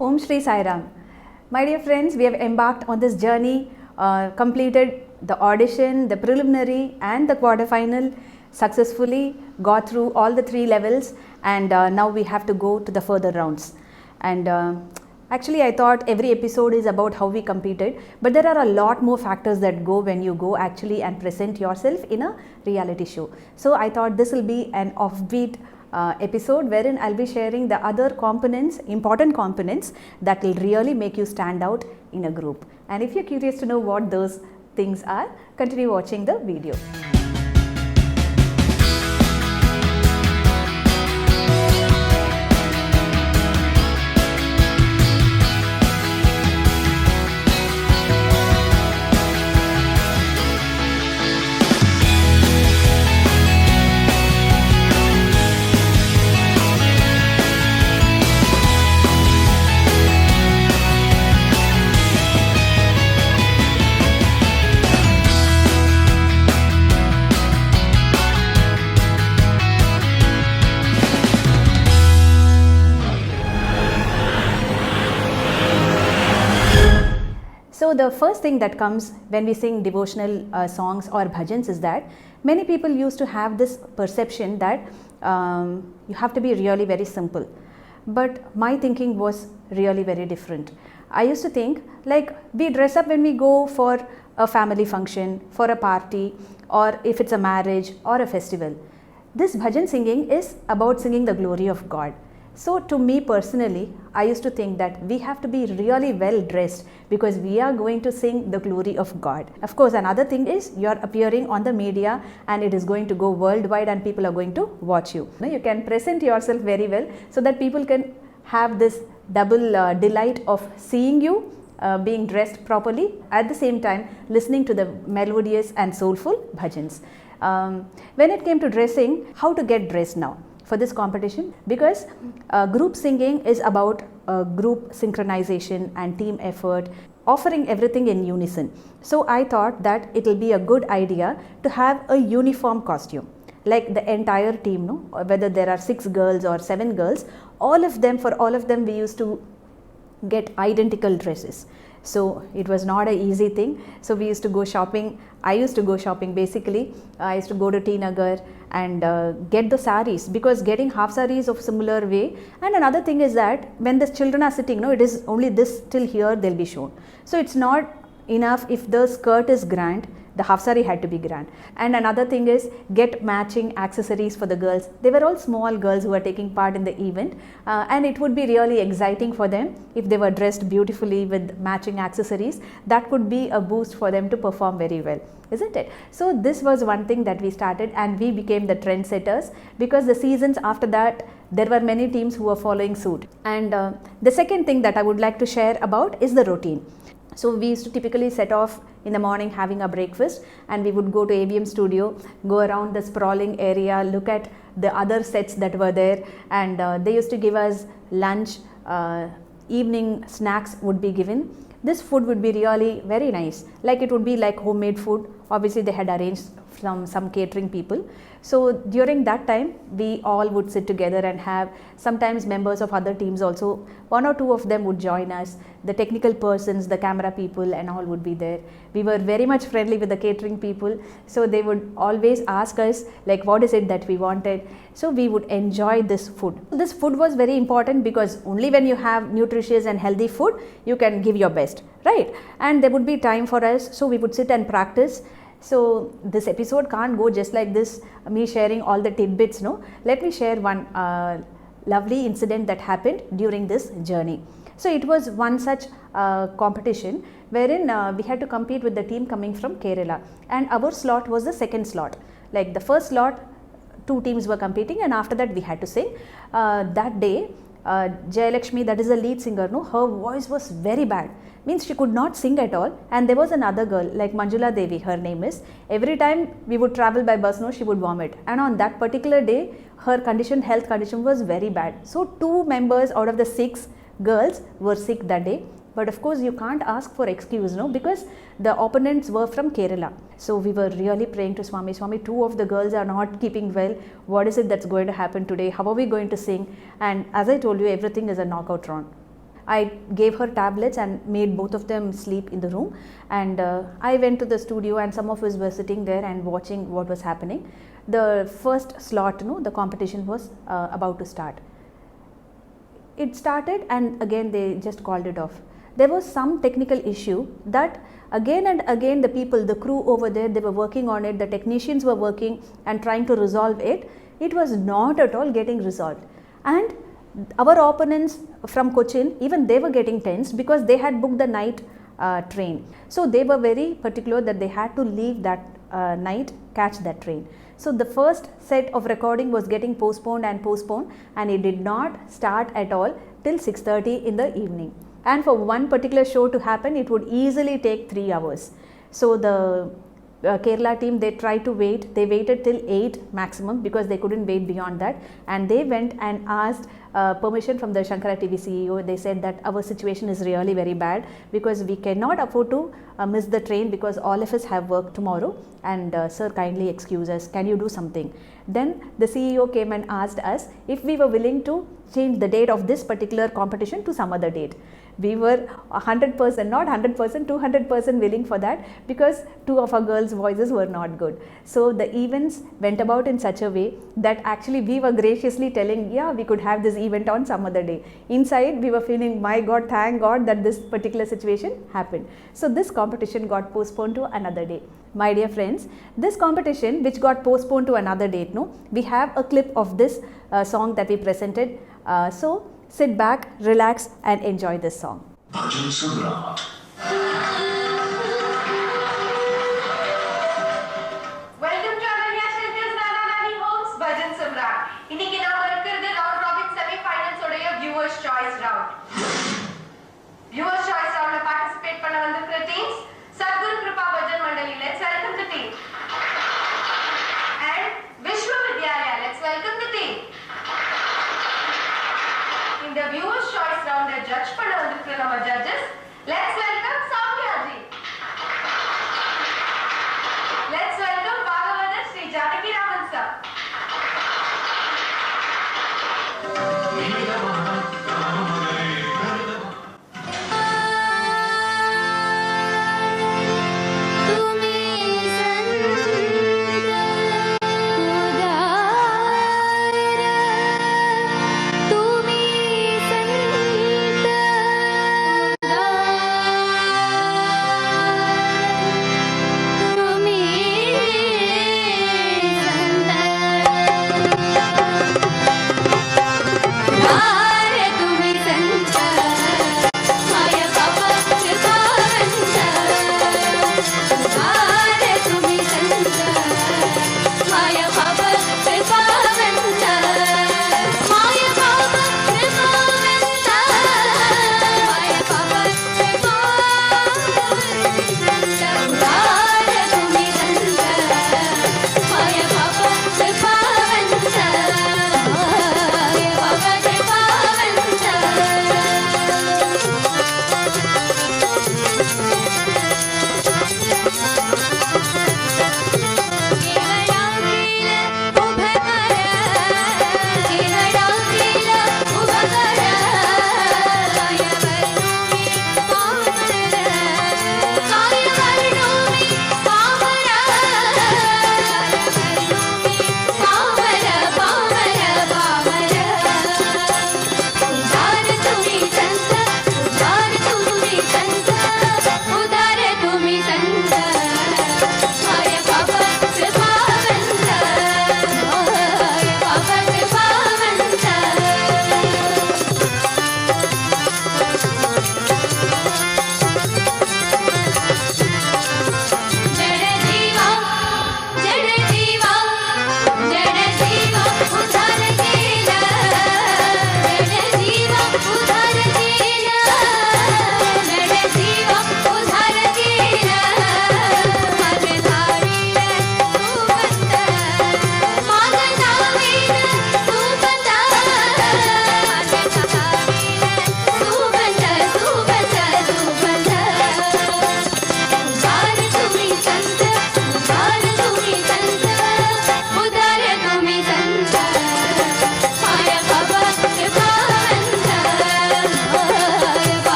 Om Shri Sai Ram. My dear friends, we have embarked on this journey, completed the audition, the preliminary and the quarterfinal successfully, got through all the 3 levels, and now we have to go to the further rounds. And actually I thought every episode is about how we competed, but there are a lot more factors that go when you go actually and present yourself in a reality show. So I thought this will be an offbeat episode wherein I'll be sharing the other components, important components that will really make you stand out in a group. And if you're curious to know what those things are, continue watching the video. So the first thing that comes when we sing devotional songs or bhajans is that many people used to have this perception that you have to be really very simple. But my thinking was really very different. I used to think like we dress up when we go for a family function, for a party, or if it's a marriage or a festival. This bhajan singing is about singing the glory of God. So to me personally, I used to think that we have to be really well dressed because we are going to sing the glory of God. Of course, another thing is you are appearing on the media and it is going to go worldwide and people are going to watch you. You can present yourself very well so that people can have this double delight of seeing you being dressed properly, at the same time listening to the melodious and soulful bhajans. When it came to dressing, how to get dressed now for this competition, because group singing is about group synchronization and team effort, offering everything in unison. So I thought that it will be a good idea to have a uniform costume, like the entire team, no? Whether there are 6 girls or 7 girls, for all of them we used to get identical dresses. So it was not an easy thing. So we used to go shopping. I used to go shopping basically. I used to go to T Nagar and get the saris, because getting half saris of similar way. And another thing is that when the children are sitting, no, it is only this till here they'll be shown. So it's not enough if the skirt is grand. The half sari had to be grand. And another thing is get matching accessories for the girls. They were all small girls who were taking part in the event, and it would be really exciting for them if they were dressed beautifully with matching accessories. That could be a boost for them to perform very well, isn't it? So this was one thing that we started, and we became the trendsetters, because the seasons after that there were many teams who were following suit. And the second thing that I would like to share about is the routine. So we used to typically set off in the morning having a breakfast, and we would go to ABM studio, go around the sprawling area, look at the other sets that were there, and they used to give us lunch, evening snacks would be given. This food would be really very nice, like it would be like homemade food. Obviously they had arranged from some catering people. So during that time we all would sit together and have, sometimes members of other teams also, 1 or 2 of them would join us, the technical persons, the camera people and all would be there. We were very much friendly with the catering people, so they would always ask us like what is it that we wanted. So we would enjoy this food. This food was very important, because only when you have nutritious and healthy food you can give your best, right? And there would be time for us, so we would sit and practice. So this episode can't go just like this, me sharing all the tidbits, no. Let me share one lovely incident that happened during this journey. So it was one such competition wherein we had to compete with the team coming from Kerala, and our slot was the second slot. Like the first slot, 2 teams were competing, and after that we had to sing. That day Jayalakshmi, that is the lead singer, no, her voice was very bad, means she could not sing at all. And there was another girl like Manjula Devi, her name is. Every time we would travel by bus, no, she would vomit, and on that particular day her health condition was very bad. So 2 members out of the 6 girls were sick that day. But of course you can't ask for excuse, no, because the opponents were from Kerala. So we were really praying to Swami, 2 of the girls are not keeping well. What is it that's going to happen today? How are we going to sing? And as I told you, everything is a knockout round. I gave her tablets and made both of them sleep in the room, and I went to the studio, and some of us were sitting there and watching what was happening. The first slot, the competition was about to start. It started, and again they just called it off. There was some technical issue that again and again the crew over there, they were working on it, the technicians were working and trying to resolve it. It was not at all getting resolved, and our opponents from Cochin, even they were getting tensed because they had booked the night train. So they were very particular that they had to leave that night, catch that train. So the first set of recording was getting postponed, and it did not start at all till 6:30 in the evening. And for one particular show to happen, it would easily take 3 hours. So the Kerala team, they tried to wait. They waited till 8 maximum because they couldn't wait beyond that, and they went and asked permission from the Shankara TV CEO. They said that our situation is really very bad because we cannot afford to miss the train because all of us have work tomorrow, and sir, kindly excuse us, can you do something? Then the CEO came and asked us if we were willing to change the date of this particular competition to some other date. We were 100%, not 100%, 200% willing for that because 2 of our girls' voices were not good. So the events went about in such a way that actually we were graciously telling, yeah, we could have this event on some other day. Inside we were feeling, my God, thank God that this particular situation happened. So this competition got postponed to another day. My dear friends, this competition which got postponed to another date, we have a clip of this song that we presented. So sit back, relax and enjoy this song. Bhajan Samrat. Welcome to Ananya Shelters Nana Nani Homes, Bhajan Samrat. இன்னைக்கு நாம இருக்கிறது round robin semi-finals உடைய viewers choice round. Viewers choice round ல participate பண்ண வந்திருக்கிற teams Sadhguru Kripa Bhajan Mandali. Let's welcome the team. And Vishwa Vidyalaya. Let's welcome the team. In the viewers choice round, the judge பண்ண வந்திருக்கிற நம்ம judges. Let's welcome Soumya ji. Let's welcome Bhagavath Sri Janaki Raman sir.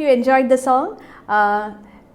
you enjoyed the song.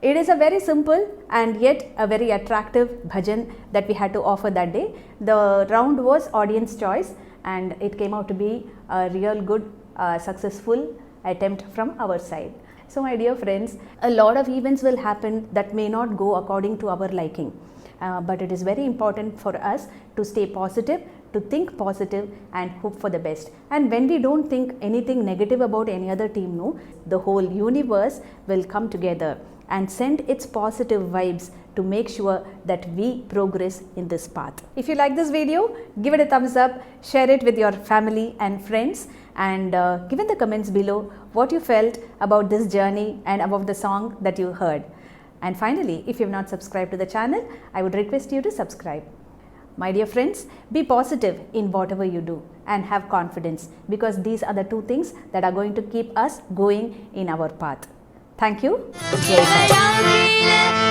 It is a very simple and yet a very attractive bhajan that we had to offer that day. The round was audience choice and it came out to be a real good, successful attempt from our side. So my dear friends, a lot of events will happen that may not go according to our liking. But it is very important for us to stay positive, to think positive and hope for the best. And when we don't think anything negative about any other team, no, the whole universe will come together and send its positive vibes to make sure that we progress in this path. If you like this video, give it a thumbs up, share it with your family and friends, and give in the comments below what you felt about this journey and about the song that you heard. And finally, if you have not subscribed to the channel, I would request you to subscribe. My dear friends, be positive in whatever you do and have confidence, because these are the two things that are going to keep us going in our path. Thank you. Jai Hind.